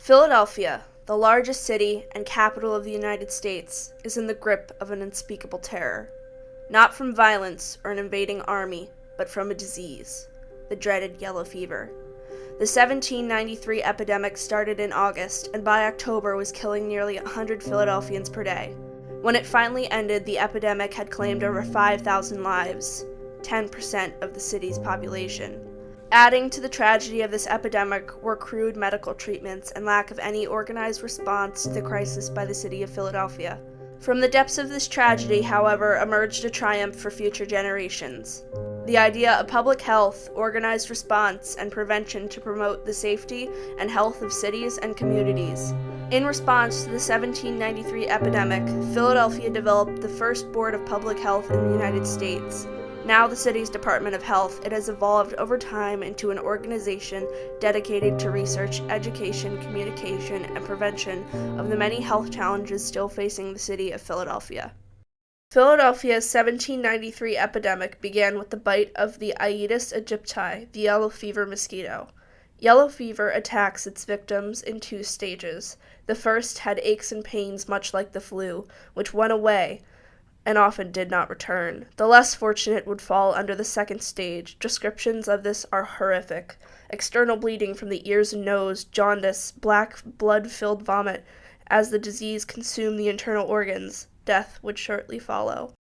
Philadelphia, the largest city and capital of the United States, is in the grip of an unspeakable terror. Not from violence or an invading army, but from a disease, the dreaded yellow fever. The 1793 epidemic started in August, and by October was killing nearly 100 Philadelphians per day. When it finally ended, the epidemic had claimed over 5,000 lives, 10% of the city's population. Adding to the tragedy of this epidemic were crude medical treatments and lack of any organized response to the crisis by the city of Philadelphia. From the depths of this tragedy, however, emerged a triumph for future generations. The idea of public health, organized response, and prevention to promote the safety and health of cities and communities. In response to the 1793 epidemic, Philadelphia developed the first board of public health in the United States. Now the city's Department of Health, it has evolved over time into an organization dedicated to research, education, communication, and prevention of the many health challenges still facing the city of Philadelphia. Philadelphia's 1793 epidemic began with the bite of the Aedes aegypti, the yellow fever mosquito. Yellow fever attacks its victims in two stages. The first had aches and pains much like the flu, which went away and often did not return. The less fortunate would fall under the second stage. Descriptions of this are horrific. External bleeding from the ears and nose, jaundice, black blood-filled vomit. As the disease consumed the internal organs, death would shortly follow.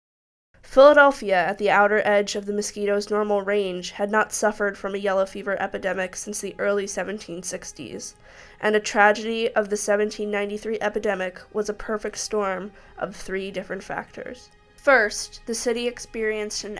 Philadelphia, at the outer edge of the mosquito's normal range, had not suffered from a yellow fever epidemic since the early 1760s, and a tragedy of the 1793 epidemic was a perfect storm of three different factors. First, the city experienced an